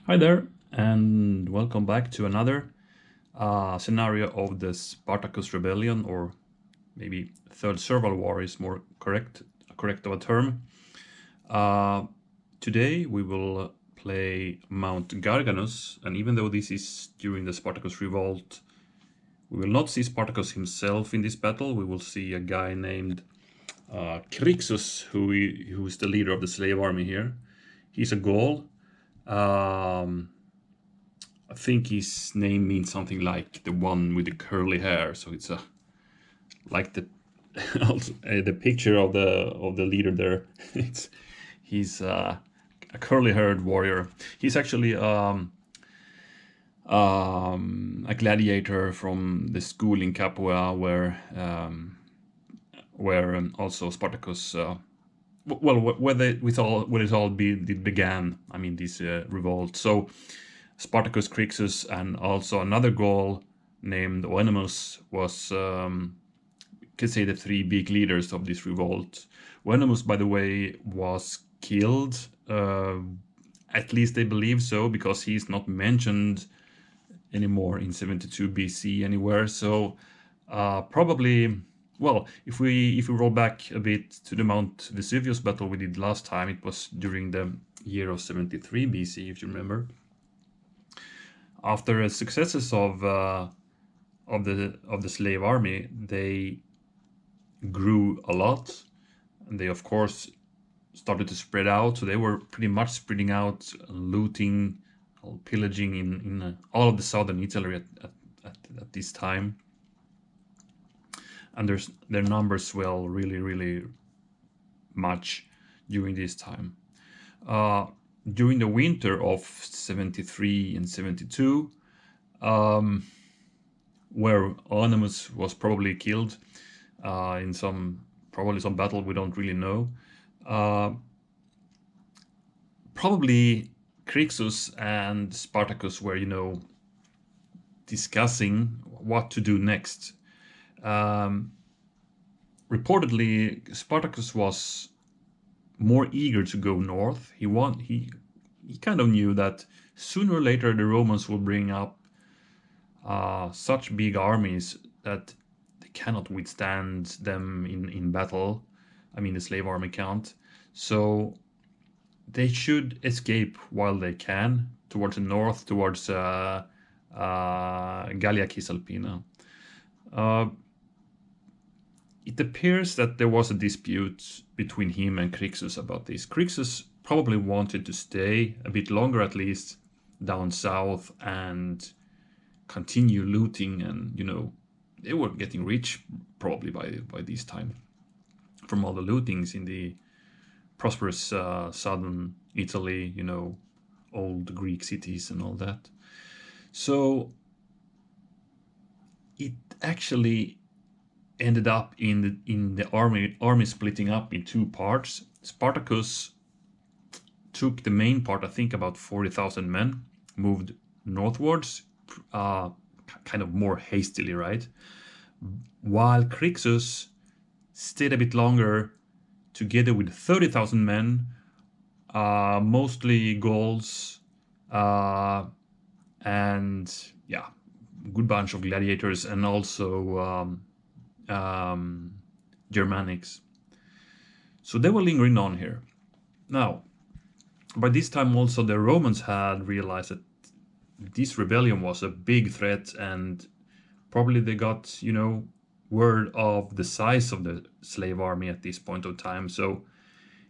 Hi there, and welcome back to another scenario of the Spartacus Rebellion, or maybe Third Serval War is more correct of a term. Today we will play Mount Garganus, and even though this is during the Spartacus Revolt, we will not see Spartacus himself in this battle. We will see a guy named Krixus, who is the leader of the slave army here. He's a Gaul. I think his name means something like the one with the curly hair. So it's like the also, the picture of the leader there. He's a curly-haired warrior. He's actually a gladiator from the school in Capua, where also Spartacus. Well, where it all began. I mean, this revolt. So Spartacus, Krixus, and also another Gaul named Oenomus was, could say, the three big leaders of this revolt. Oenomus, by the way, was killed. At least they believe so, because he's not mentioned anymore in 72 BC anywhere. So probably, well, if we roll back a bit to the Mount Vesuvius battle we did last time, it was during the year of 73 BC, if you remember. After successes of the slave army, they grew a lot, and they of course started to spread out. So they were pretty much spreading out, looting, pillaging in all of the southern Italy at this time, and their numbers swell really much during this time. During the winter of 73 and 72, where Oenomus was probably killed in some battle we don't really know. Probably Krixus and Spartacus were, discussing what to do next. Reportedly, Spartacus was more eager to go north. He kind of knew that sooner or later the Romans will bring up such big armies that they cannot withstand them in battle. I mean, the slave army can't. So they should escape while they can towards the north, towards Gallia Cisalpina. It appears that there was a dispute between him and Krixus about this. Krixus probably wanted to stay a bit longer, at least, down south and continue looting, and they were getting rich probably by this time from all the lootings in the prosperous southern Italy, old Greek cities and all that. So it actually ended up in the army splitting up in two parts. Spartacus took the main part, I think about 40,000 men, moved northwards, kind of more hastily, right? While Krixus stayed a bit longer, together with 30,000 men, mostly Gauls, and good bunch of gladiators, and also Germanics. So they were lingering on here. Now, by this time also the Romans had realized that this rebellion was a big threat, and probably they got, word of the size of the slave army at this point of time. So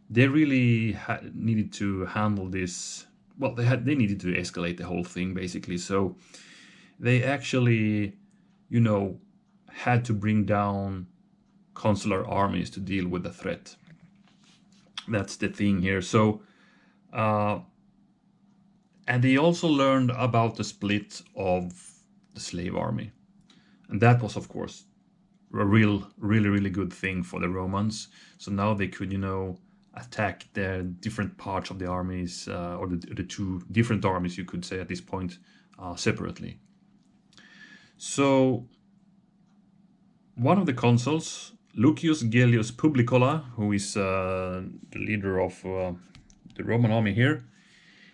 they really needed to handle this. Well, they needed to escalate the whole thing, basically. So they actually, had to bring down consular armies to deal with the threat. That's the thing here. So, and they also learned about the split of the slave army. And that was, of course, a really good thing for the Romans. So now they could, attack the different parts of the armies, or the two different armies, you could say at this point, separately. So one of the consuls, Lucius Gellius Publicola, who is the leader of the Roman army here,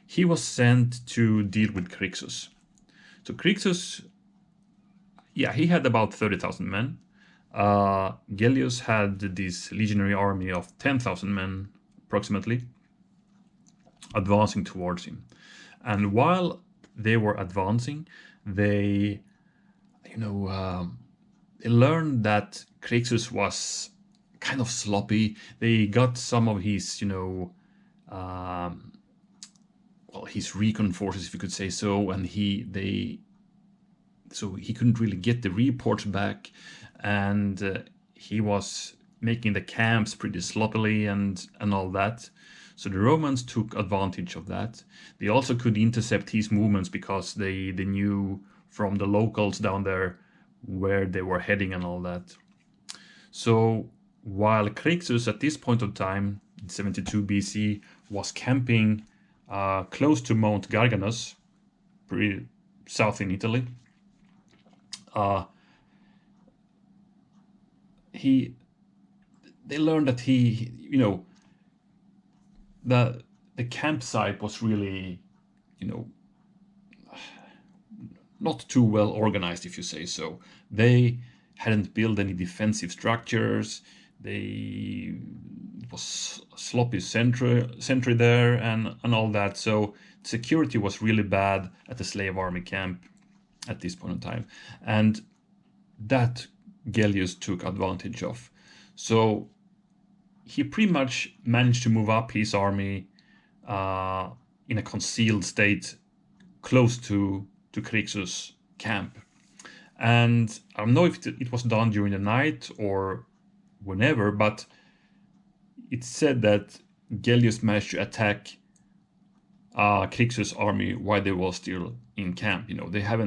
he was sent to deal with Krixus. So Krixus, yeah, he had about 30,000 men. Gellius had this legionary army of 10,000 men, approximately, advancing towards him. And while they were advancing, they, they learned that Krixus was kind of sloppy. They got some of his, his recon forces, if you could say so, and so he couldn't really get the reports back, and he was making the camps pretty sloppily and all that. So the Romans took advantage of that. They also could intercept his movements because they knew from the locals down there where they were heading and all that. So while Krixus at this point of time, in 72 BC, was camping close to Mount Garganus, pretty south in Italy, they learned that the campsite was really, not too well organized, if you say so. They hadn't built any defensive structures. It was sloppy sentry there and all that. So security was really bad at the slave army camp at this point in time. And that Gellius took advantage of. So he pretty much managed to move up his army in a concealed state close to Krixus' camp. And I don't know if it was done during the night or whenever, but it's said that Gellius managed to attack Krixus' army while they were still in camp. They had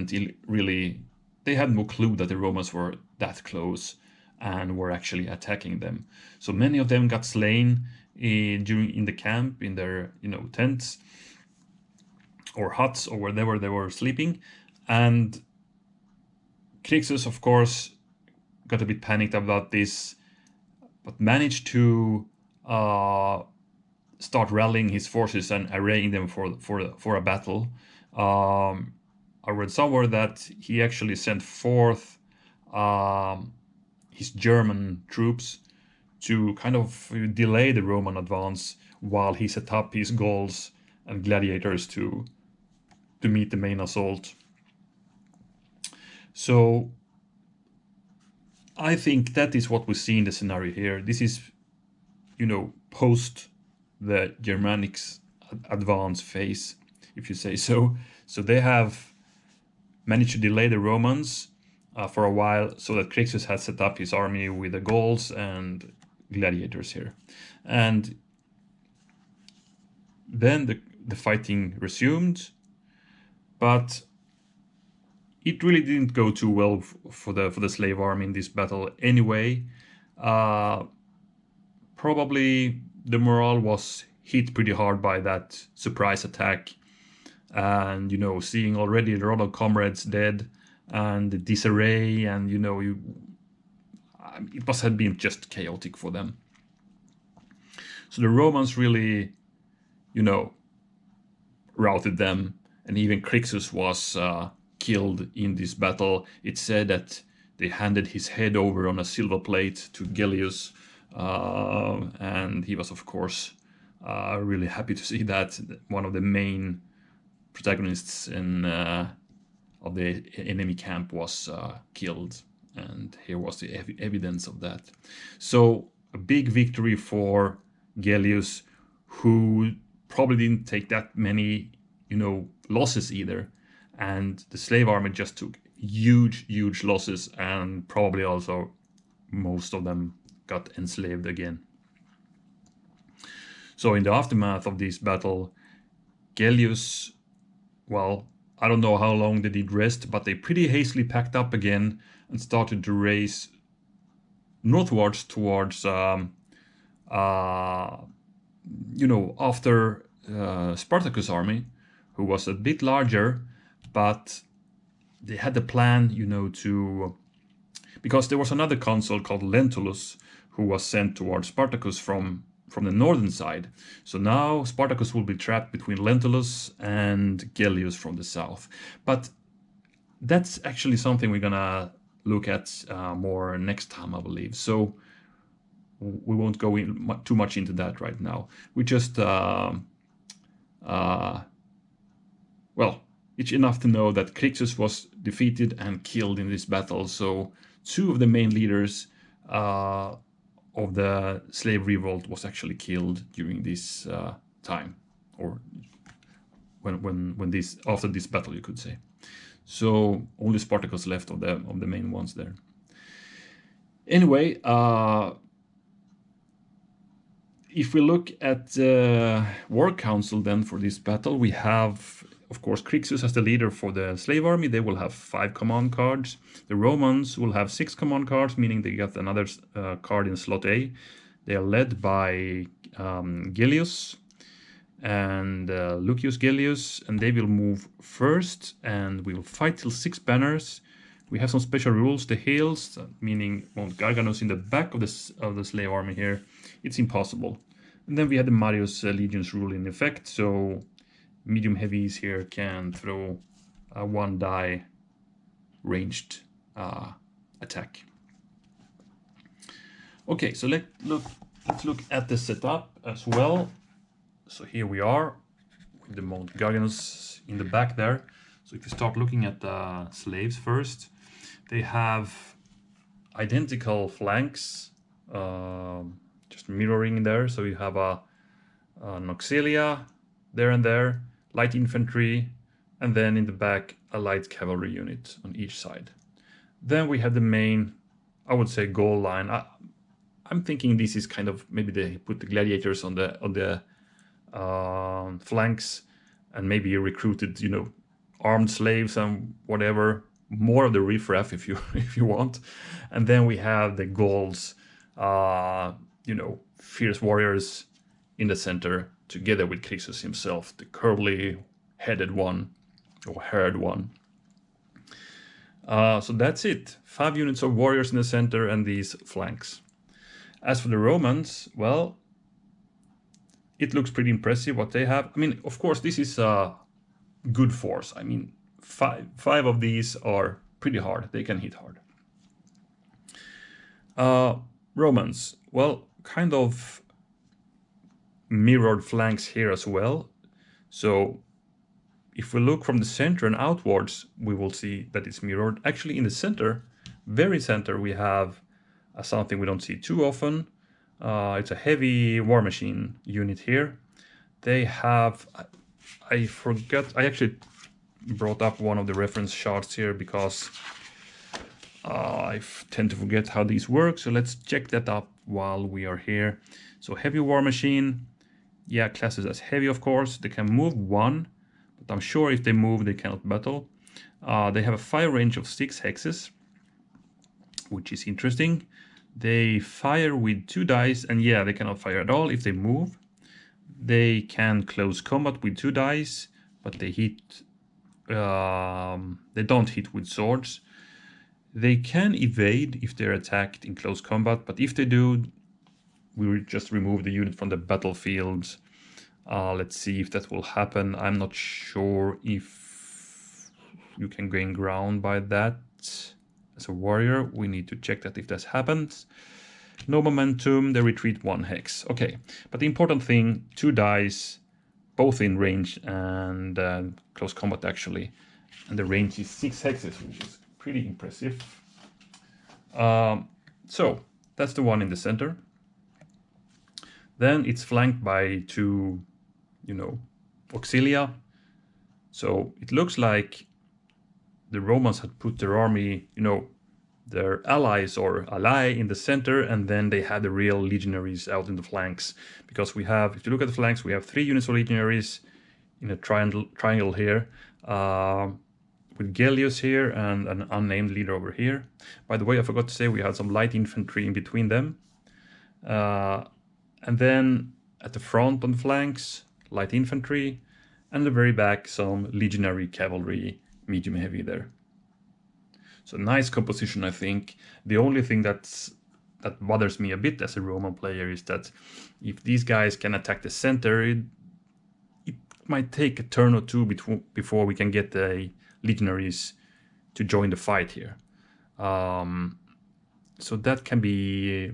no clue that the Romans were that close and were actually attacking them. So many of them got slain in the camp, in their tents or huts or wherever they were sleeping. And Krixus, of course, got a bit panicked about this, but managed to start rallying his forces and arraying them for a battle. I read somewhere that he actually sent forth his German troops to kind of delay the Roman advance while he set up his Gauls and gladiators to meet the main assault. So I think that is what we see in the scenario here. This is, post the Germanics advance phase, if you say so. So they have managed to delay the Romans for a while, so that Krixus had set up his army with the Gauls and gladiators here. And then the fighting resumed, but it really didn't go too well for the slave army in this battle anyway. Probably the morale was hit pretty hard by that surprise attack, and seeing already a lot of comrades dead and the disarray, and it must have been just chaotic for them. So the Romans really routed them, and even Krixus was killed in this battle. It's said that they handed his head over on a silver plate to Gellius, and he was, of course, really happy to see that one of the main protagonists of the enemy camp was killed, and here was the evidence of that. So a big victory for Gellius, who probably didn't take that many losses either, and the slave army just took huge losses, and probably also most of them got enslaved again. So in the aftermath of this battle, Gellius, well, I don't know how long they did rest, but they pretty hastily packed up again and started to race northwards towards after Spartacus' army, who was a bit larger, but they had the plan, because there was another consul called Lentulus who was sent towards Spartacus from from the northern side. So now Spartacus will be trapped between Lentulus and Gellius from the south. But that's actually something we're gonna look at more next time, I believe. So we won't go in too much into that right now. We just, well, it's enough to know that Krixus was defeated and killed in this battle. So 2 of the main leaders of the slave revolt was actually killed during this time, or when this, after this battle, you could say. So only Spartacus left of the main ones there. Anyway, if we look at the war council then for this battle, we have, of course, Krixus as the leader for the slave army. They will have 5 command cards. The Romans will have 6 command cards, meaning they get another card in slot A. They are led by Gellius and Lucius Gellius, and they will move first, and we will fight till 6 banners. We have some special rules. The hills, meaning Mount Garganus in the back of the slave army here, it's impossible. And then we had the Marius legions rule in effect, so medium heavies here can throw a 1 die ranged attack. Okay, so let's look at the setup as well. So here we are with the Mount Garganus in the back there. So if you start looking at the slaves first, they have identical flanks, just mirroring there. So you have an auxilia there and there, light infantry, and then in the back a light cavalry unit on each side. Then we have the main, I would say, goal line. I'm thinking this is kind of, maybe they put the gladiators on the flanks, and maybe you recruited, you know, armed slaves and whatever, more of the riffraff if you want. And then we have the Gauls, you know, fierce warriors in the center, together with Krixus himself, the curly-headed one, or haired one. So that's it. 5 units of warriors in the center and these flanks. As for the Romans, well, it looks pretty impressive what they have. I mean, of course, this is a good force. I mean, five of these are pretty hard. They can hit hard. Romans, well, kind of mirrored flanks here as well. So if we look from the center and outwards, we will see that it's mirrored. Actually, in the center, very center, we have something we don't see too often. It's a heavy war machine unit here. They have, I forgot, I actually brought up one of the reference charts here because I tend to forget how these work. So let's check that up while we are here. So heavy war machine, yeah, classes as heavy, of course. They can move 1, but I'm sure if they move, they cannot battle. They have a fire range of 6 hexes, which is interesting. They fire with 2 dice, and yeah, they cannot fire at all if they move. They can close combat with 2 dice, but they hit. They don't hit with swords. They can evade if they're attacked in close combat, but if they do, we will just remove the unit from the battlefield. Let's see if that will happen. I'm not sure if you can gain ground by that. As a warrior, we need to check that if that happens. No momentum, they retreat 1 hex. Okay, but the important thing, 2 dice, both in range and close combat actually. And the range is 6 hexes, which is pretty impressive. So, that's the one in the center. Then it's flanked by 2, you know, auxilia. So it looks like the Romans had put their army, you know, their allies or ally in the center, and then they had the real legionaries out in the flanks. Because we have, if you look at the flanks, we have 3 units of legionaries in a triangle here, with Gellius here and an unnamed leader over here. By the way, I forgot to say we had some light infantry in between them. And then at the front on the flanks, light infantry, and at the very back, some legionary cavalry, medium heavy there. So nice composition, I think. The only thing that's that bothers me a bit as a Roman player is that if these guys can attack the center, it might take a turn or two before we can get the legionaries to join the fight here. So that can be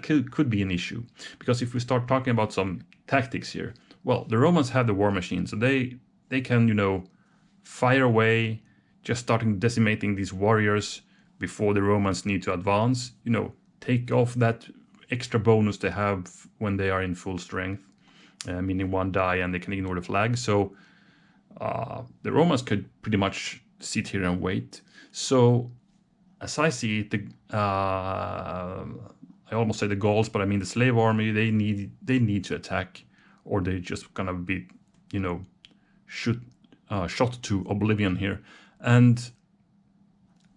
could be an issue, because if we start talking about some tactics here, well, the Romans have the war machine, so they can, you know, fire away, just starting decimating these warriors before the Romans need to advance, you know, take off that extra bonus they have when they are in full strength, meaning one die and they can ignore the flag. So the Romans could pretty much sit here and wait. So as I see it, I almost say the Gauls, but I mean the slave army, they need to attack, or they're just gonna be, you know, shot to oblivion here. And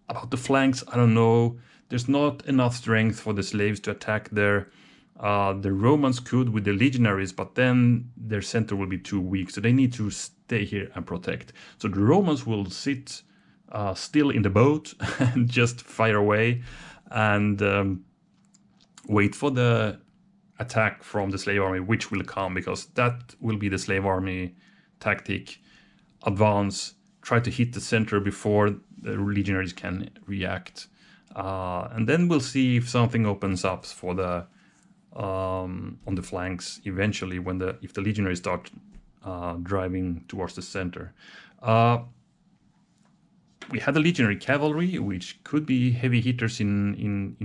about the flanks, I don't know. There's not enough strength for the slaves to attack there. The Romans could with the legionaries, but then their center will be too weak, so they need to stay here and protect. So the Romans will sit still in the boat and just fire away and wait for the attack from the slave army, which will come, because that will be the slave army tactic. Advance, try to hit the center before the legionaries can react, and then we'll see if something opens up for the on the flanks eventually if the legionaries start driving towards the center. We had the legionary cavalry, which could be heavy hitters in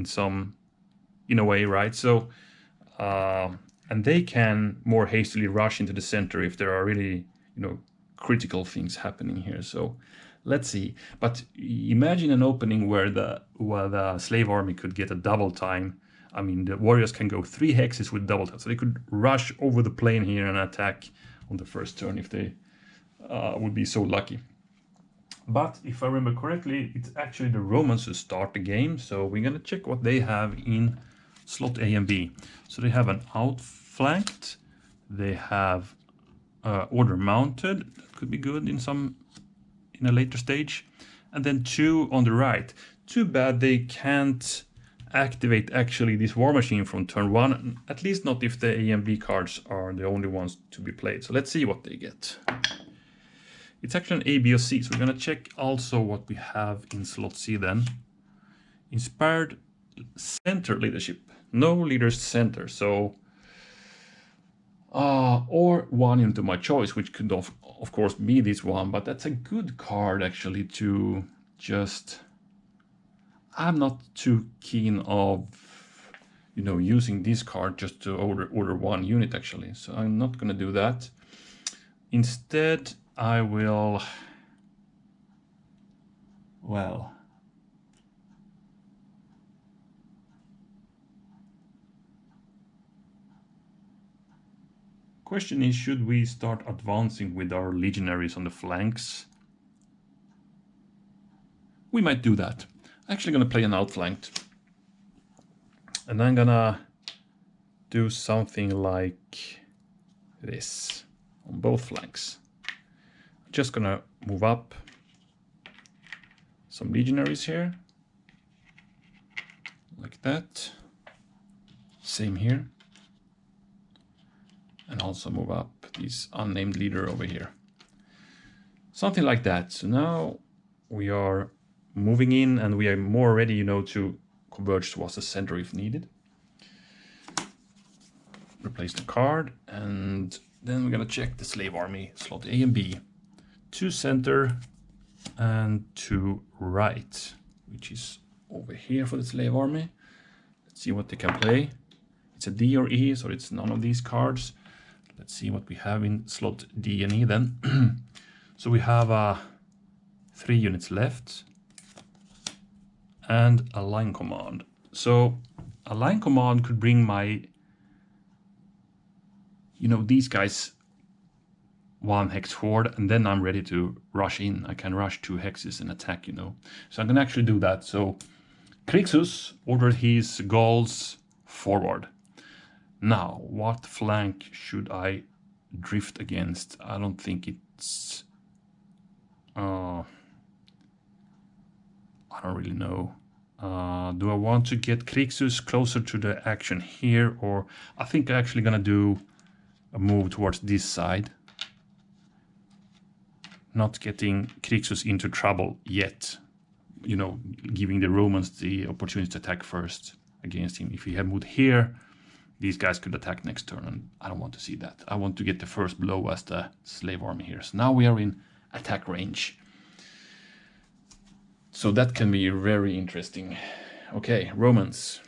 a way, right? So and they can more hastily rush into the center if there are really, you know, critical things happening here. So let's see. But imagine an opening where the slave army could get a double time. I mean, the warriors can go 3 hexes with double time, so they could rush over the plain here and attack on the first turn if they would be so lucky. But if I remember correctly, it's actually the Romans who start the game, so we're gonna check what they have in slot A and B. So they have an outflanked, they have order mounted, that could be good in a later stage, and then 2 on the right. Too bad they can't activate actually this war machine from turn 1, at least not if the A and B cards are the only ones to be played. So let's see what they get. It's actually an A, B, or C, so we're gonna check also what we have in slot C then. Inspired center leadership, no leaders center, so or one unit of my choice, which could of course be this one, but that's a good card actually to just... I'm not too keen of, you know, using this card just to order one unit actually, so I'm not gonna do that. Instead, I will, well, question is, should we start advancing with our legionaries on the flanks? We might do that. I'm actually going to play an outflanked. And I'm going to do something like this on both flanks. I'm just going to move up some legionaries here. Like that. Same here. And also move up this unnamed leader over here. Something like that. So now we are moving in and we are more ready, you know, to converge towards the center if needed. Replace the card, and then we're gonna check the slave army, slot A and B. 2 center and 2 right, which is over here for the slave army. Let's see what they can play. It's a D or E, so it's none of these cards. Let's see what we have in slot D and E then. So we have 3 units left and a line command. So a line command could bring my, you know, these guys 1 hex forward, and then I'm ready to rush in. I can rush 2 hexes and attack, you know. So I'm gonna actually do that. So Krixus ordered his Gauls forward. Now, what flank should I drift against? I don't think it's... I don't really know. Do I want to get Krixus closer to the action here, or I think I'm actually gonna do a move towards this side. Not getting Krixus into trouble yet. You know, giving the Romans the opportunity to attack first against him. If he had moved here, these guys could attack next turn, and I don't want to see that. I want to get the first blow as the slave army here. So now we are in attack range. So that can be very interesting. Okay, Romans.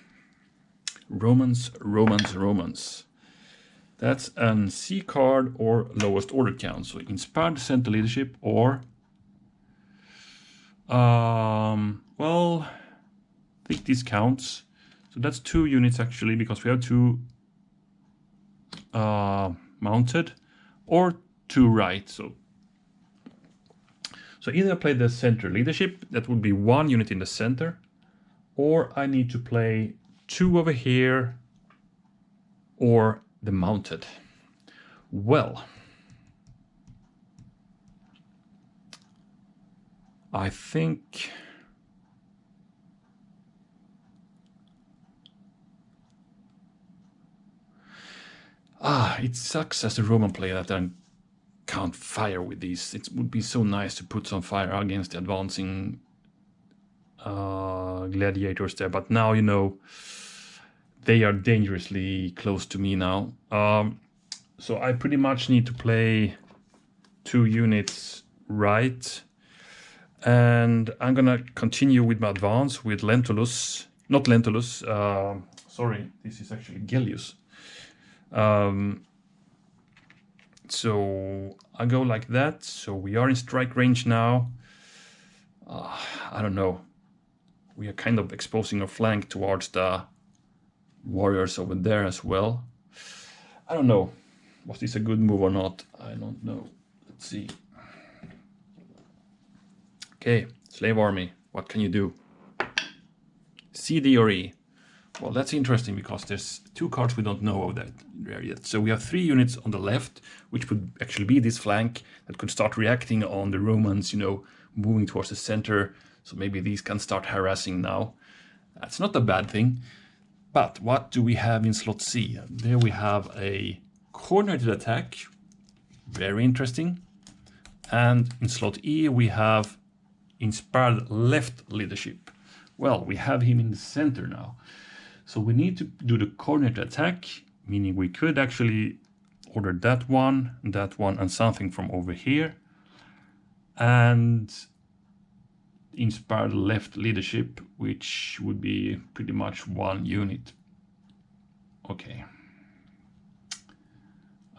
Romans. That's an C card or lowest order count. So inspired center leadership or... well, I think this counts. So that's 2 units actually, because we have 2 mounted or 2 right. So either I play the center leadership, that would be 1 unit in the center, or I need to play 2 over here or the mounted. Well, I think it sucks as a Roman player that I can't fire with these. It would be so nice to put some fire against the advancing gladiators there, but now, you know, they are dangerously close to me now. So I pretty much need to play 2 units right, and I'm gonna continue with my advance with Lentulus, not Lentulus, sorry, this is actually Gellius. So I go like that. So we are in strike range now. I don't know. We are kind of exposing our flank towards the warriors over there as well. I don't know. Was this a good move or not? I don't know. Let's see. Okay, slave army. What can you do? C, D, or E? Well, that's interesting because there's 2 cards we don't know of that there yet. So we have 3 units on the left, which would actually be this flank that could start reacting on the Romans, you know, moving towards the center. So maybe these can start harassing now. That's not a bad thing. But what do we have in slot C? There we have a coordinated attack. Very interesting. And in slot E, we have inspired left leadership. Well, we have him in the center now. So we need to do the coordinated attack, meaning we could actually order that one, and something from over here. And inspired left leadership, which would be pretty much 1 unit. Okay.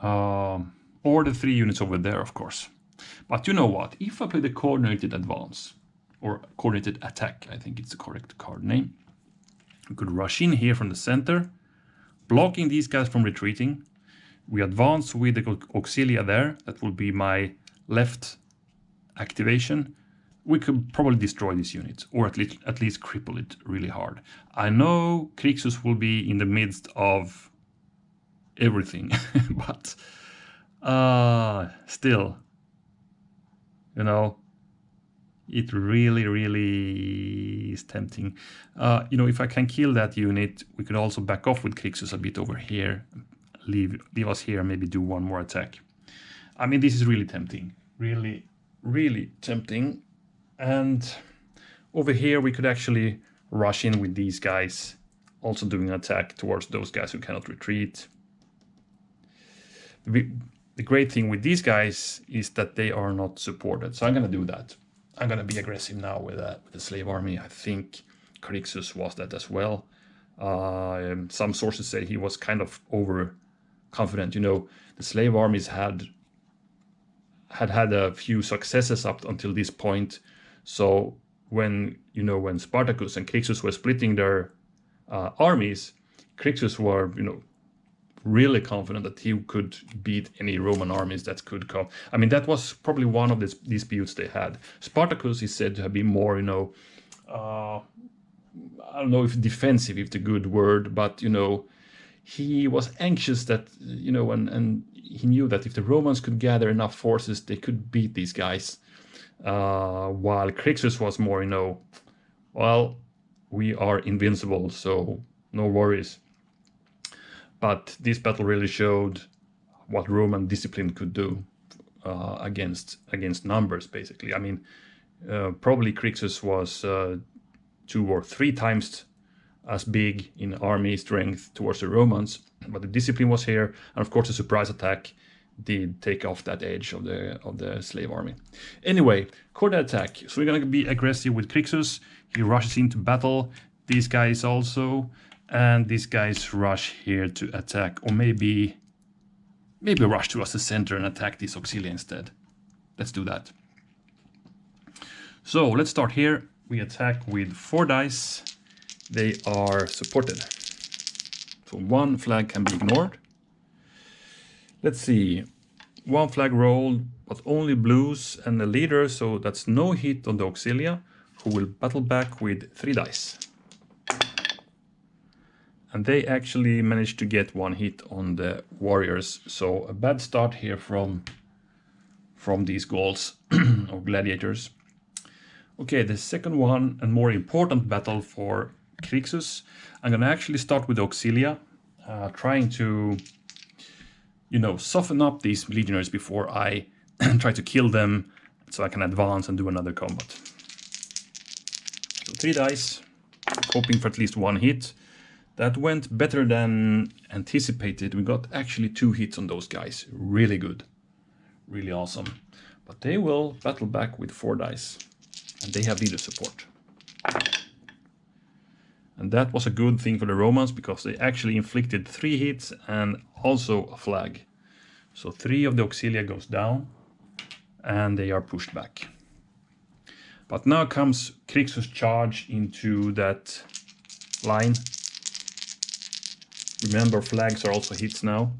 Or the 3 units over there, of course. But you know what? If I play the coordinated advance, or coordinated attack, I think it's the correct card name, we could rush in here from the center, blocking these guys from retreating. We advance with the auxilia there. That will be my left activation. We could probably destroy this unit, or at least cripple it really hard. I know Krixus will be in the midst of everything, but still, you know, it really is tempting. You know, if I can kill that unit, we could also back off with Krixus a bit over here, leave us here, maybe do 1 more attack. I mean, this is really tempting, really tempting. And over here, we could actually rush in with these guys, also doing an attack towards those guys who cannot retreat. The great thing with these guys is that they are not supported. So I'm going to do that. I'm going to be aggressive now with the slave army. I think Krixus was that as well. Some sources say he was kind of overconfident. You know, the slave armies had a few successes up until this point. So when Spartacus and Krixus were splitting their armies, Krixus were, you know, really confident that he could beat any Roman armies that could come. I mean, that was probably one of the disputes they had. Spartacus is said to have been more, you know, I don't know if defensive is the good word, but, you know, he was anxious that, you know, and he knew that if the Romans could gather enough forces, they could beat these guys. While Krixus was more, you know, well, we are invincible, so no worries. But this battle really showed what Roman discipline could do against numbers, basically. I mean, probably Krixus was 2 or 3 times as big in army strength towards the Romans, but the discipline was here, and of course the surprise attack did take off that edge of the slave army. Anyway, coordinated attack. So we're gonna be aggressive with Krixus. He rushes into battle. These guys also, and these guys rush here to attack, or maybe rush towards the center and attack this auxilia instead. Let's do that. So let's start here. We attack with 4 dice. They are supported. So 1 flag can be ignored. Let's see. 1 flag rolled, but only blues and the leader, so that's no hit on the auxilia, who will battle back with 3 dice. And they actually managed to get 1 hit on the warriors, so a bad start here from these Gauls or gladiators. Okay, the second one and more important battle for Krixus. I'm gonna actually start with the auxilia, trying to, soften up these legionaries before I try to kill them, so I can advance and do another combat. So 3 dice, hoping for at least 1 hit. That went better than anticipated. We got actually 2 hits on those guys. Really good. Really awesome. But they will battle back with 4 dice. And they have leader support. And that was a good thing for the Romans, because they actually inflicted 3 hits and also a flag. So 3 of the auxilia goes down and they are pushed back. But now comes Krixus' charge into that line. Remember, flags are also hits now.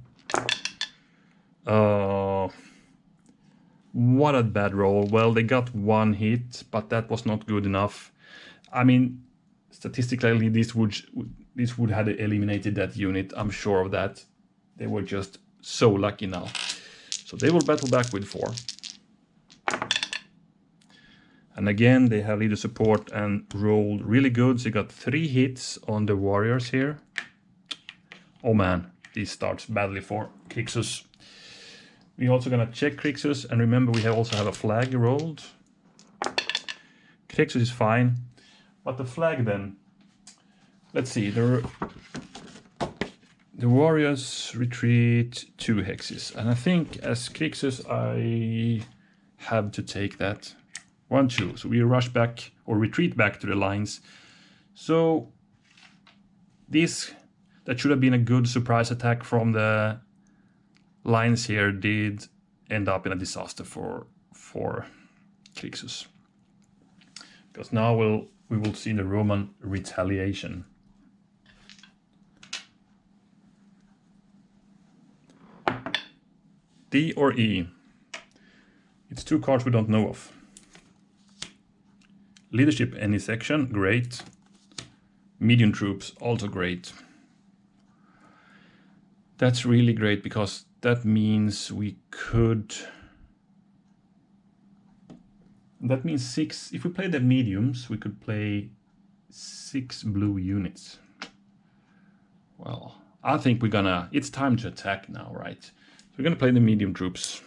What a bad roll. Well, they got 1 hit, but that was not good enough. I mean, statistically, this would have eliminated that unit. I'm sure of that. They were just so lucky now. So they will battle back with 4. And again, they have leader support and rolled really good. So you got 3 hits on the warriors here. Oh man, this starts badly for Krixus. We're also gonna check Krixus, and remember we also have a flag rolled. Krixus is fine, but the flag then. Let's see, the warriors retreat 2 hexes, and I think as Krixus I have to take that. 1, 2, so we rush back or retreat back to the lines. So this, that should have been a good surprise attack from the lines here, did end up in a disaster for Krixus. Because now we will see the Roman retaliation. D or E. It's 2 cards we don't know of. Leadership any section, great. Medium troops, also great. That's really great, because that means we could... That means 6... If we play the mediums, we could play 6 blue units. Well, I think we're gonna... It's time to attack now, right? So we're gonna play the medium troops.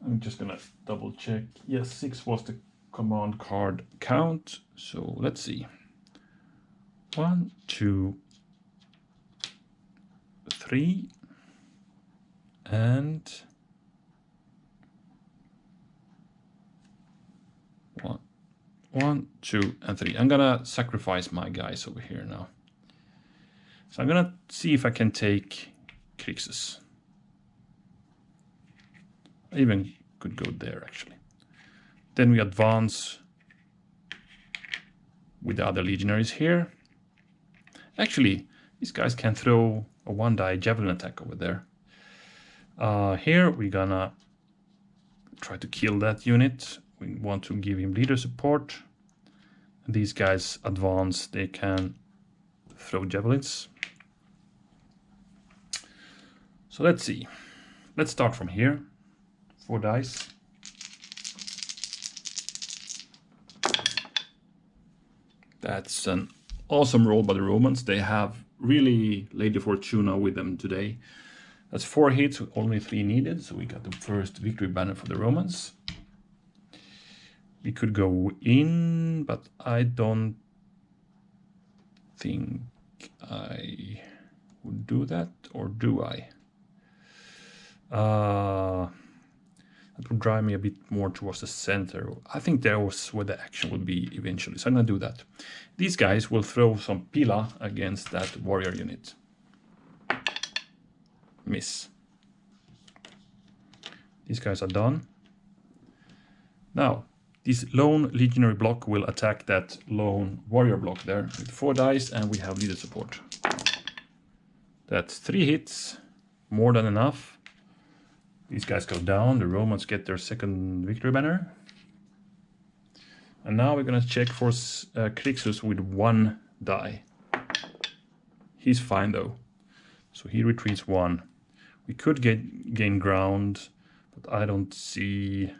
I'm just gonna double check. Yes, 6 was the command card count. So let's see. 1, 2, 3, and 1, 2, and 3. I'm gonna sacrifice my guys over here now. So I'm gonna see if I can take Krixus. I even could go there actually. Then we advance with the other legionaries here. Actually, these guys can throw a 1-die javelin attack over there. Here we're gonna try to kill that unit. We want to give him leader support. These guys advance, they can throw javelins. So let's see. Let's start from here. 4 dice. That's an awesome roll by the Romans. They have really Lady Fortuna with them today. That's 4 hits, only 3 needed, so we got the first victory banner for the Romans. We could go in, but I don't think I would do that, or do I? That would drive me a bit more towards the center. I think there was where the action would be eventually, so I'm gonna do that. These guys will throw some pila against that warrior unit. Miss. These guys are done. Now, this lone legionary block will attack that lone warrior block there with 4 dice, and we have leader support. That's 3 hits, more than enough. These guys go down, the Romans get their second victory banner. And now we're gonna check for Krixus with 1 die. He's fine though, so he retreats 1. We could gain ground, but I don't see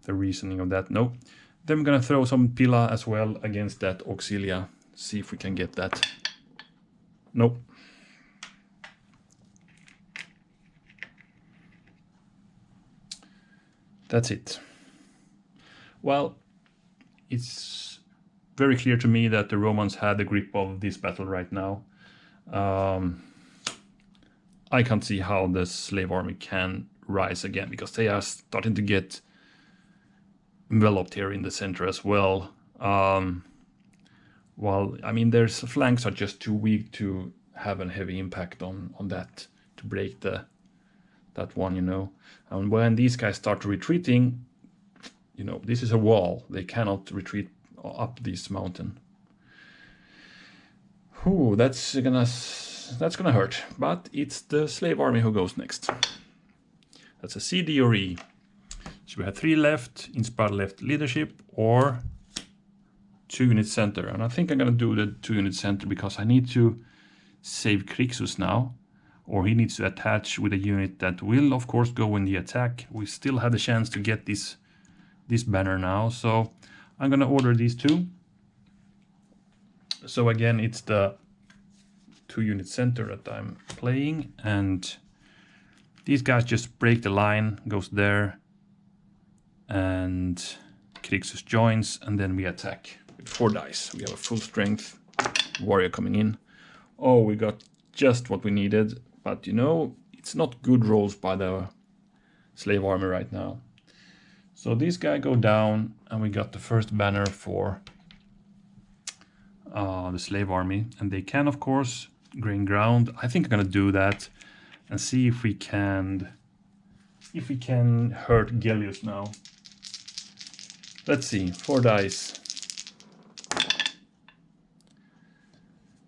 the reasoning of that. No. Then we're gonna throw some pila as well against that auxilia. See if we can get that. Nope. That's it. Well, it's very clear to me that the Romans had the grip of this battle right now. I can't see how the slave army can rise again, because they are starting to get enveloped here in the center as well. Well, I mean, their flanks are just too weak to have a heavy impact on that, to break that one, you know. And when these guys start retreating, you know, this is a wall. They cannot retreat up this mountain. Ooh, that's gonna hurt. But it's the slave army who goes next. That's a C, D, or E. So we have 3 left, inspired left leadership, or 2-unit center. And I think I'm gonna do the 2-unit center because I need to save Krixus now, or he needs to attach with a unit that will of course go in the attack. We still have the chance to get this banner now, so I'm gonna order these 2. So again, it's the 2-unit center that I'm playing, and these guys just break the line, goes there, and Krixus joins, and then we attack with 4 dice. We have a full strength warrior coming in. Oh, we got just what we needed, but you know, it's not good rolls by the slave army right now. So these guys go down, and we got the first banner for the slave army, and they can of course gain ground. I think I'm gonna do that and see if we can hurt Gellius now. Let's see, 4 dice.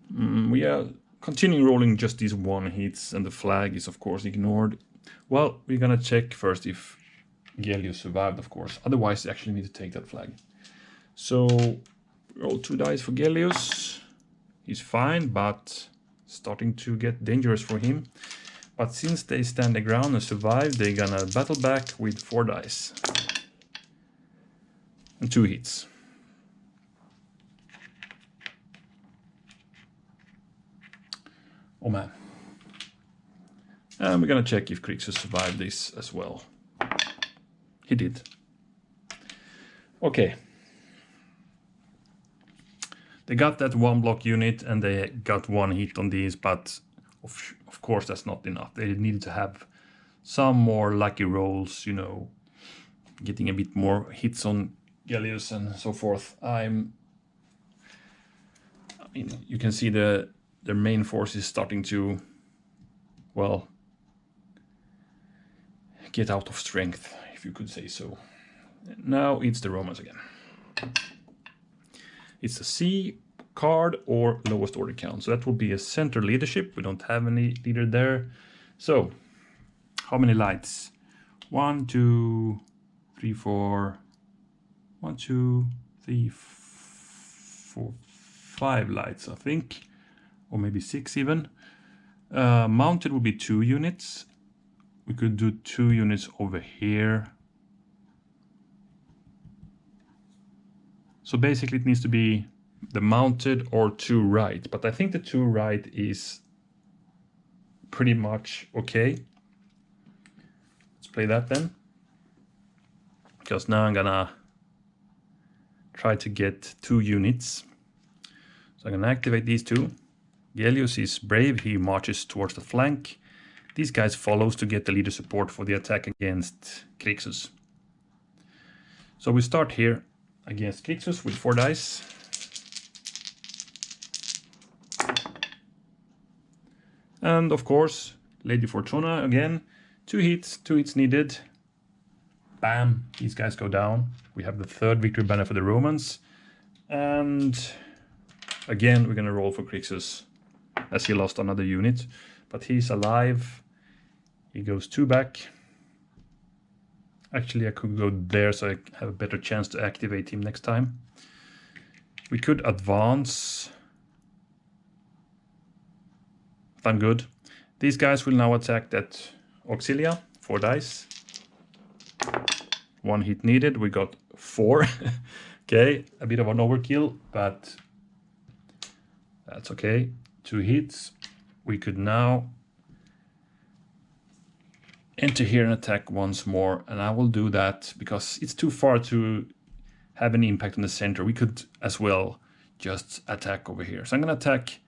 We are continuing rolling just these 1 hits, and the flag is of course ignored. Well, we're gonna check first if Gellius survived, of course. Otherwise, you actually need to take that flag. So roll 2 dice for Gellius. He's fine, but starting to get dangerous for him. But since they stand their ground and survive, they're gonna battle back with 4 dice. And 2 hits. Oh man. And we're gonna check if Krixus survived this as well. He did. Okay. They got that 1 block unit, and they got 1 hit on these, but of course that's not enough. They needed to have some more lucky rolls, you know, getting a bit more hits on Gellius and so forth. I mean, you can see their main force is starting to, well, get out of strength, if you could say so. Now it's the Romans again. It's a C card or lowest order count. So that will be a center leadership. We don't have any leader there. So how many lights? 1, 2, 3, 4. 1, 2, 3, 4, 5 lights, I think. Or maybe 6 even. Mounted would be 2 units. We could do 2 units over here. So basically it needs to be the mounted or 2 right, but I think the 2 right is pretty much okay. Let's play that then, because now I'm gonna try to get 2 units. So I'm gonna activate these 2. Gellius is brave, he marches towards the flank. These guys follows to get the leader support for the attack against Krixus. So we start here against Krixus with 4 dice. And of course, Lady Fortuna again. 2 hits needed. Bam, these guys go down. We have the 3rd victory banner for the Romans. And again, we're gonna roll for Krixus, as he lost another unit. But he's alive. He goes 2 back. Actually, I could go there so I have a better chance to activate him next time. We could advance. I'm good. These guys will now attack that Auxilia. 4 dice. 1 hit needed. We got 4. Okay, a bit of an overkill, but that's okay. 2 hits. We could now enter here and attack once more, and I will do that because it's too far to have any impact on the center. We could as well just attack over here. So I'm going to attack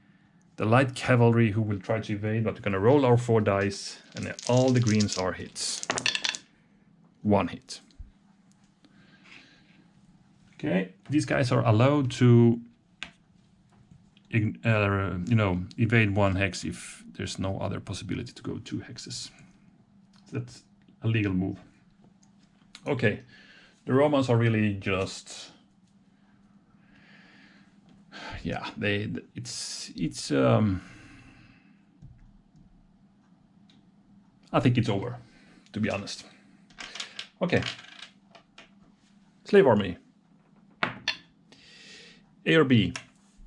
the light cavalry, who will try to evade, but we're going to roll our 4 dice, and all the greens are hits. 1 hit. Okay, these guys are allowed to evade 1 hex if there's no other possibility to go 2 hexes. That's a legal move. Okay, the Romans are really just, yeah, it's I think it's over, to be honest. Okay, slave army. A or B,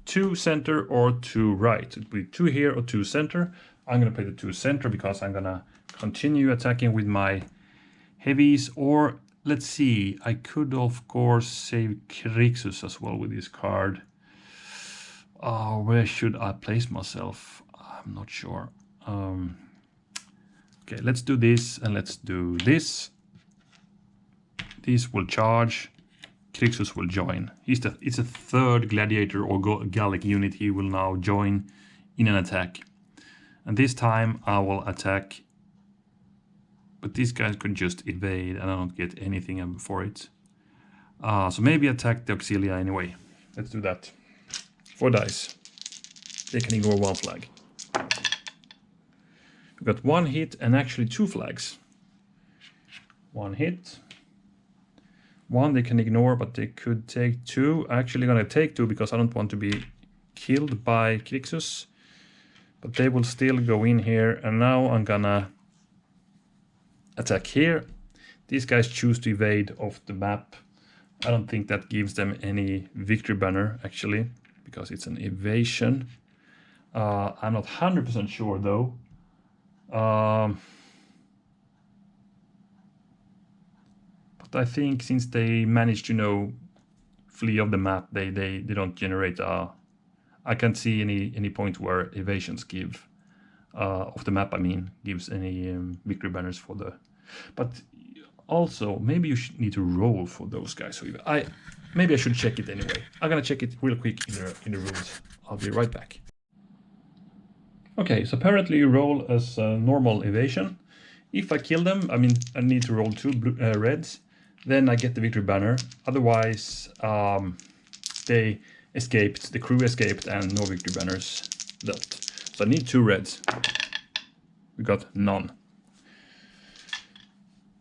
2 center or 2 right. It will be 2 here or 2 center. I'm gonna play the 2 center because I'm gonna continue attacking with my heavies, or let's see, I could of course save Krixus as well with this card. Where should I place myself? I'm not sure. Okay, let's do this and let's do this. This will charge. Krixus will join. It's a 3rd gladiator or Gallic unit. He will now join in an attack. And this time I will attack, but these guys could just evade and I don't get anything for it. So maybe attack the Auxilia anyway. Let's do that. 4 dice. They can ignore 1 flag. We've got 1 hit and actually 2 flags. 1 hit. 1 they can ignore, but they could take 2. Actually gonna take 2 because I don't want to be killed by Krixus. But they will still go in here, and now I'm gonna attack here. These guys choose to evade off the map. I don't think that gives them any victory banner, actually, because it's an evasion. I'm not 100% sure, though. But I think since they managed to, flee off the map, they don't generate I can't see any point where evasions give off the map. I mean, gives any victory banners for the. But also, maybe you need to roll for those guys. So maybe I should check it anyway. I'm gonna check it real quick in the rules. I'll be right back. Okay, so apparently you roll as a normal evasion. If I kill them, I mean, I need to roll 2 reds. Then I get the victory banner. Otherwise, they escaped, the crew escaped, and no victory banners dealt. So I need 2 reds. We got none.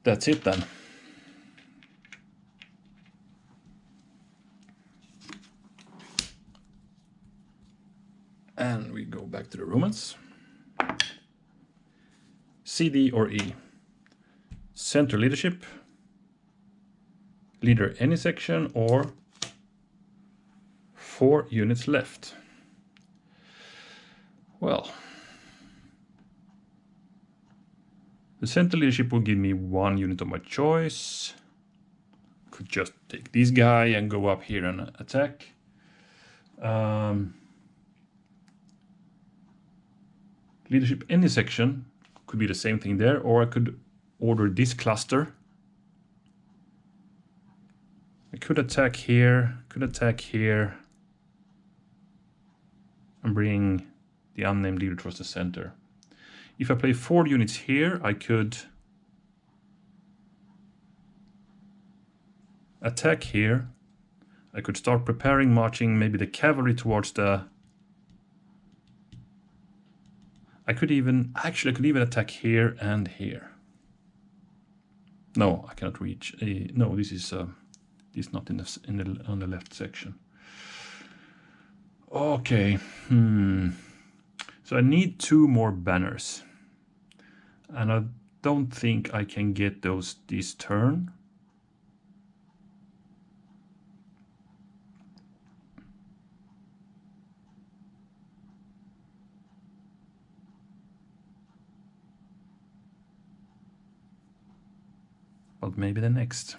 That's it then. And we go back to the Romans. C, D, or E. Center leadership. Leader any section, or 4 units left. Well, the center leadership will give me 1 unit of my choice. could just take this guy and go up here and attack. Leadership any section could be the same thing there, or I could order this cluster. I could attack here, and bring the unnamed leader towards the center. If I play 4 units here, I could attack here. I could start preparing, marching maybe the cavalry towards the... I could even attack here and here. No, I cannot reach. No, this is not on the left section. Okay. So I need 2 more banners, and I don't think I can get those this turn. But maybe the next.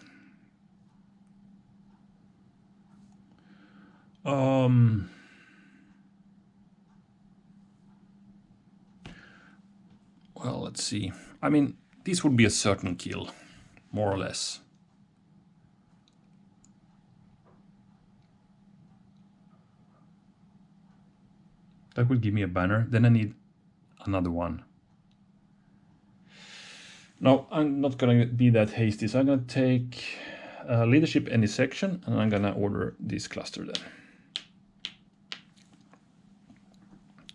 Well, let's see. I mean, this would be a certain kill, more or less. That would give me a banner. Then I need another one. No, I'm not going to be that hasty. So I'm going to take leadership any section, and I'm going to order this cluster then.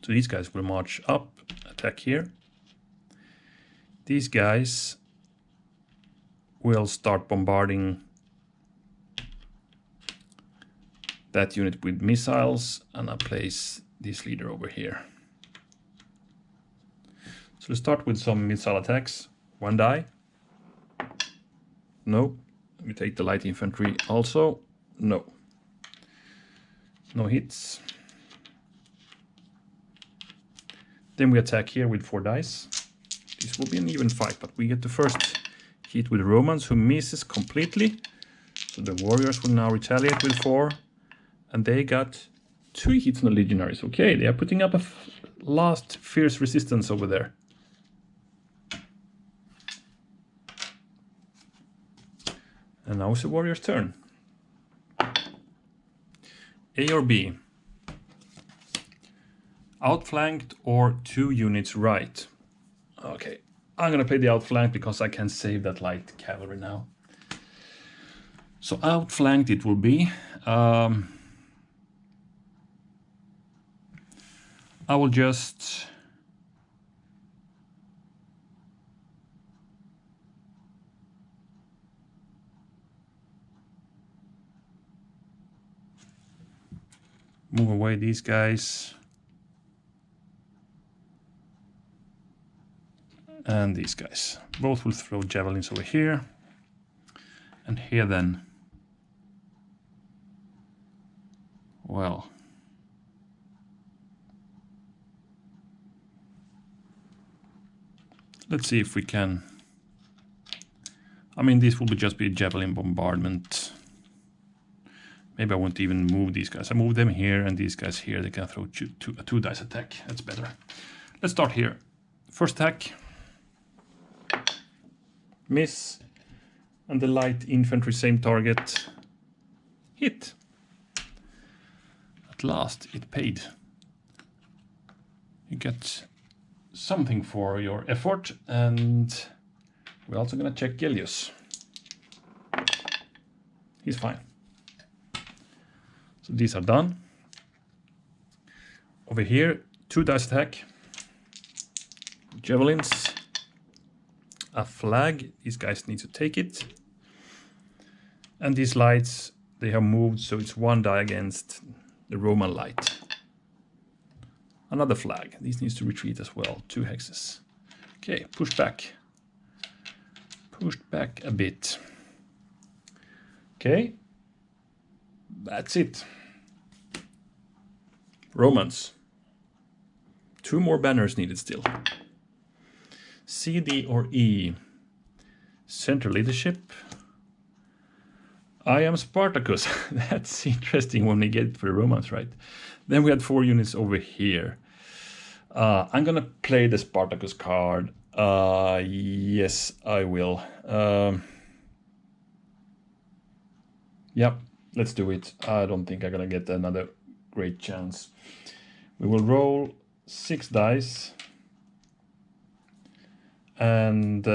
So these guys will march up, attack here. These guys will start bombarding that unit with missiles, and I'll place this leader over here. So let's start with some missile attacks. 1 die. No. We take the light infantry also. No. No hits. Then we attack here with 4 dice. This will be an even fight, but we get the first hit with Romans, who misses completely. So the warriors will now retaliate with 4. And they got 2 hits on the legionaries. Okay, they are putting up a last fierce resistance over there. And now it's the warrior's turn. A or B? Outflanked or 2 units right? Okay, I'm gonna play the outflanked because I can save that light cavalry now. So outflanked it will be. I will just move away these guys. And these guys. Both will throw javelins over here. And here then. Well. Let's see if we can. I mean, this will just be a javelin bombardment. Maybe I won't even move these guys. I move them here and these guys here. They can throw a 2 dice attack. That's better. Let's start here. First attack. Miss. And the light infantry, same target. Hit. At last, it paid. You get something for your effort, and we're also going to check Gelius. He's fine. So these are done. Over here, 2 dice attack. Javelins. A flag. These guys need to take it. And these lights, they have moved, so it's 1 die against the Roman light. Another flag. These needs to retreat as well. 2 hexes. Okay, push back. Pushed back a bit. Okay. That's it. Romans. 2 more banners needed still. C, D, or E. Center leadership. I am Spartacus. That's interesting when we get for the Romans, right? Then we had 4 units over here. I'm gonna play the Spartacus card. Yes, I will. Yep, let's do it. I don't think I'm gonna get another great chance. We will roll 6 dice. And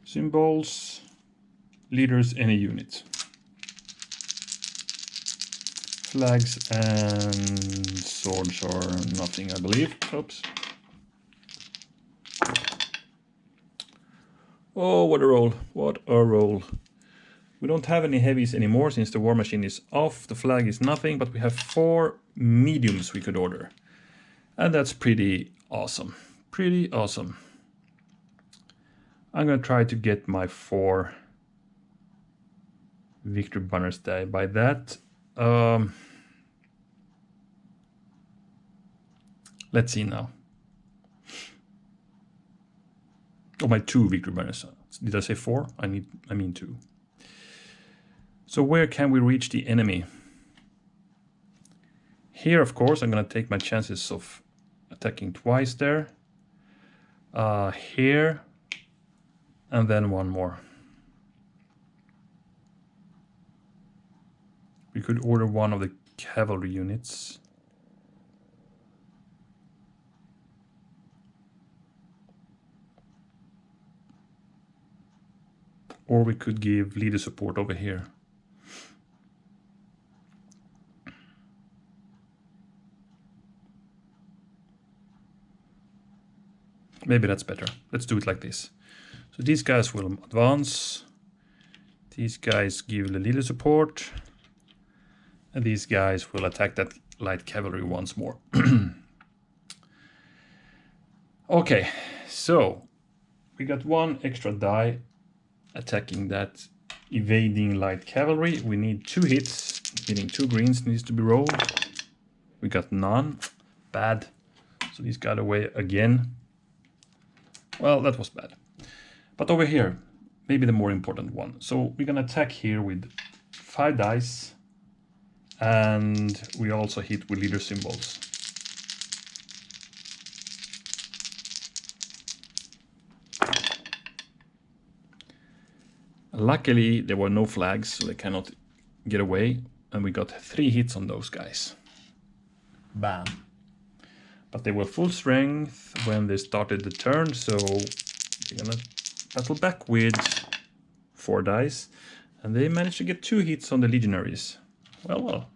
symbols, leaders, any unit. Flags and swords are nothing, I believe. Oops. Oh, what a roll. What a roll. We don't have any heavies anymore since the war machine is off. The flag is nothing, but we have 4 mediums we could order. And that's pretty awesome. Pretty awesome. I'm going to try to get my 4 victory banners there. By that, let's see now. Oh, my 2 victory banners. Did I say 4? I mean 2. So where can we reach the enemy? Here, of course, I'm going to take my chances of attacking twice there. Here. And then one more. We could order one of the cavalry units. Or we could give leader support over here. Maybe that's better. Let's do it like this. So these guys will advance. These guys give the leader support. And these guys will attack that light cavalry once more. Okay, so we got 1 extra die attacking that evading light cavalry. We need 2 hits, meaning 2 greens needs to be rolled. We got none. Bad. So these got away again. Well, that was bad. But over here, maybe the more important one. So we're gonna attack here with 5 dice. And we also hit with leader symbols. Luckily, there were no flags, so they cannot get away. And we got 3 hits on those guys. Bam. But they were full strength when they started the turn, so we're gonna battle back with 4 dice. And they managed to get 2 hits on the legionaries. Well.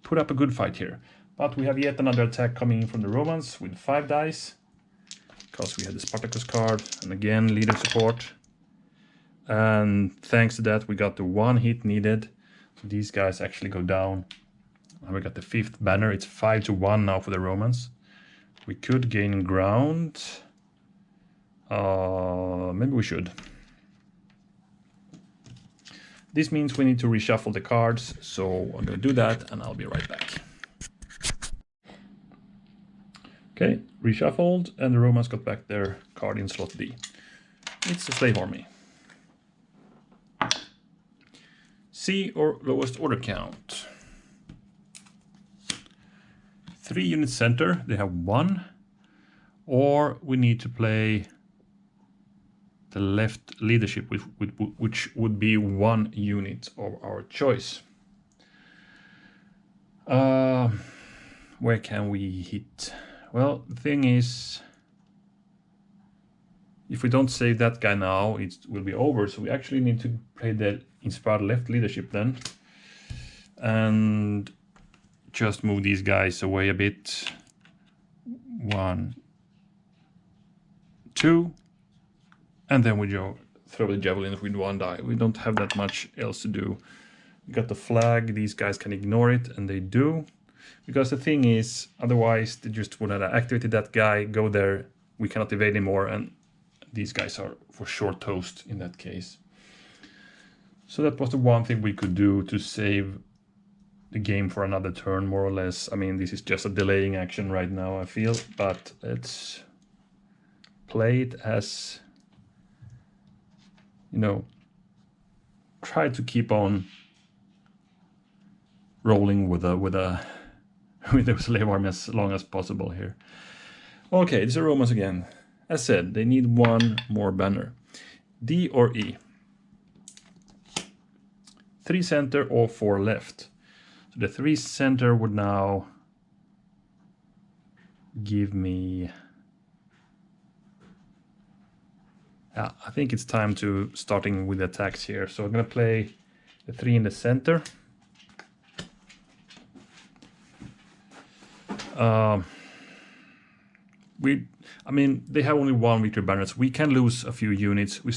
Put up a good fight here. But we have yet another attack coming in from the Romans with 5 dice. Because we had the Spartacus card. And again, leader support. And thanks to that, we got the 1 hit needed. So these guys actually go down. And we got the 5th banner. It's 5-1 now for the Romans. We could gain ground. Maybe we should. This means we need to reshuffle the cards. So I'm going to do that and I'll be right back. Okay, reshuffled. And the Romans got back their card in slot D. It's a slave army. C or lowest order count. 3 units center, they have 1. Or we need to play the left leadership, which would be 1 unit of our choice. Where can we hit? Well, the thing is, if we don't save that guy now, it will be over. So we actually need to play the inspired left leadership then. And just move these guys away a bit. 1, 2. And then we throw the javelin with 1 die. We don't have that much else to do. We got the flag. These guys can ignore it, and they do. Because the thing is, otherwise they just would have activated that guy, go there. We cannot evade anymore, and these guys are for sure toast in that case. So that was the one thing we could do to save the game for another turn, more or less. I mean, this is just a delaying action right now, I feel. But let's play it as you know, try to keep on rolling with the slave army as long as possible here. Okay, it's the Romans again. As said, they need one more banner. D or E. 3 center or 4 left. So the 3 center would now give me... I think it's time to starting with attacks here. So I'm going to play the 3 in the center. I mean, they have only 1 victory banner, so we can lose a few units. We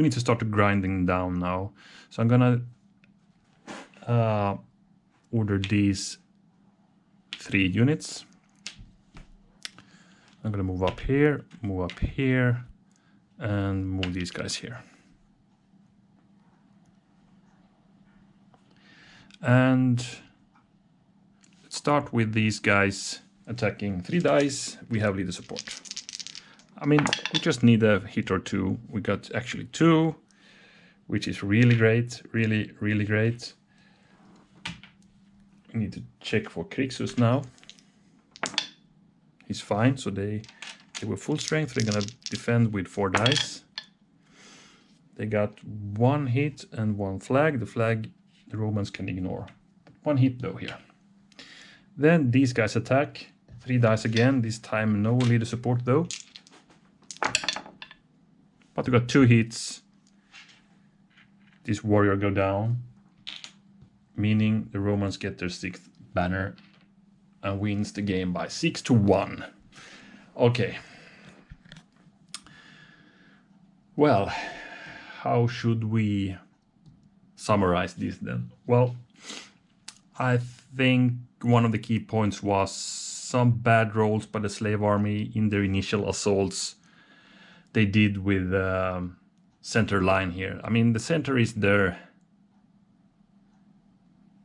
need to start grinding down now. So I'm gonna order these 3 units. I'm gonna move up here, and move these guys here. And let's start with these guys attacking 3 dice. We have leader support. I mean, we just need a hit or 2. We got actually 2, which is really great, really, really great. We need to check for Krixus now. He's fine, so they were full strength. They're gonna defend with 4 dice. They got 1 hit and 1 flag. The flag the Romans can ignore. 1 hit though here. Then these guys attack. 3 dice again. This time no leader support though. But we got 2 hits. This warrior go down, meaning the Romans get their 6th banner and wins the game by 6-1. Okay. Well, how should we summarize this then? Well, I think one of the key points was some bad rolls by the slave army in their initial assaults they did with center line here. I mean, the center is their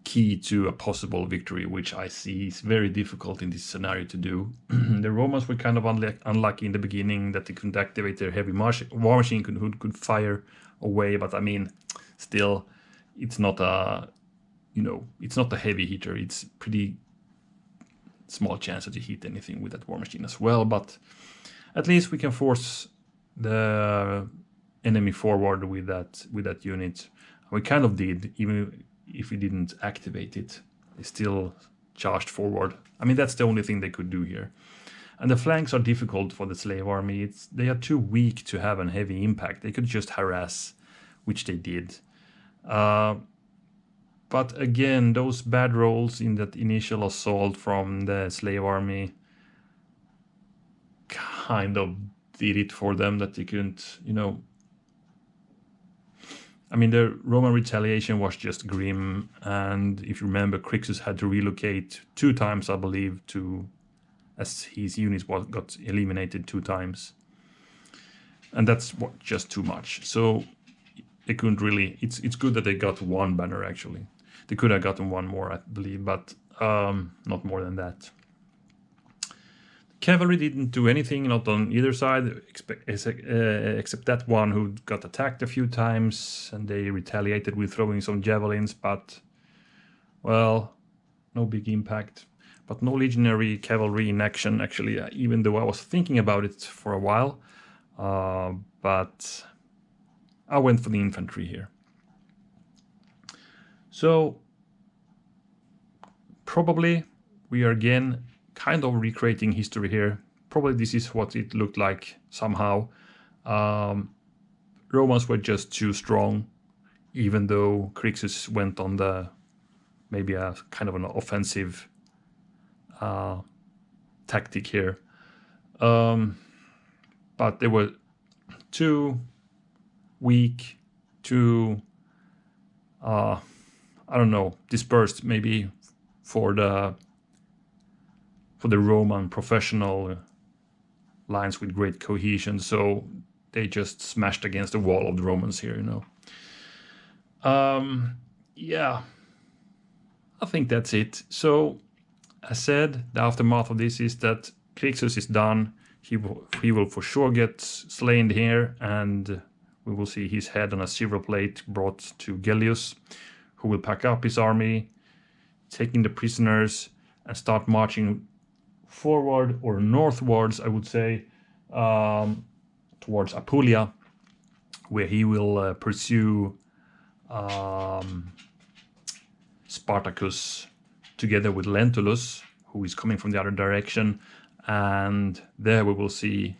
key to a possible victory, which I see is very difficult in this scenario to do. The Romans were kind of unlucky in the beginning that they couldn't activate their heavy war machine could fire away, but I mean, still, it's not a, it's not a heavy hitter. It's pretty small chance that you hit anything with that war machine as well, but at least we can force the enemy forward with that unit. We kind of did, even if we didn't activate it. They still charged forward. I mean, that's the only thing they could do here. And the flanks are difficult for the slave army. They are too weak to have a heavy impact. They could just harass, which they did. But again, those bad rolls in that initial assault from the slave army kind of did it for them, that they couldn't, I mean, the Roman retaliation was just grim, and if you remember, Krixus had to relocate 2 times, I believe, as his units got eliminated 2 times, and that's just too much. So they couldn't really. It's good that they got 1 banner actually. They could have gotten 1 more, I believe, but not more than that. Cavalry didn't do anything, not on either side, except that one who got attacked a few times, and they retaliated with throwing some javelins, but, well, no big impact. But no legionary cavalry in action, actually, even though I was thinking about it for a while, but I went for the infantry here. So, probably we are again kind of recreating history here. Probably this is what it looked like somehow. Romans were just too strong, even though Krixus went on maybe a kind of an offensive tactic here. But they were too weak, too I don't know, dispersed maybe for the Roman professional lines with great cohesion, so they just smashed against the wall of the Romans here, Yeah, I think that's it. So, as said, the aftermath of this is that Krixus is done. He will for sure get slain here, and We will see his head on a silver plate brought to Gellius, who will pack up his army, taking the prisoners, and start marching forward or northwards, I would say, towards Apulia, where he will pursue Spartacus together with Lentulus, who is coming from the other direction. And there we will see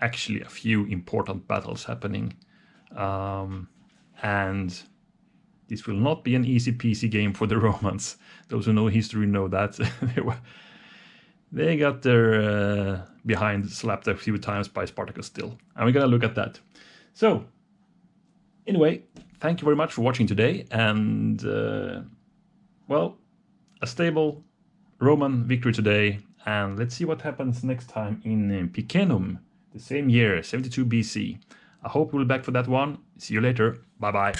actually a few important battles happening. And this will not be an easy peasy game for the Romans. Those who know history know that. They got their behind slapped a few times by Spartacus still. And we're going to look at that. So, anyway, thank you very much for watching today. And, well, a stable Roman victory today. And let's see what happens next time in Picenum, the same year, 72 BC. I hope you'll be back for that one. See you later. Bye-bye.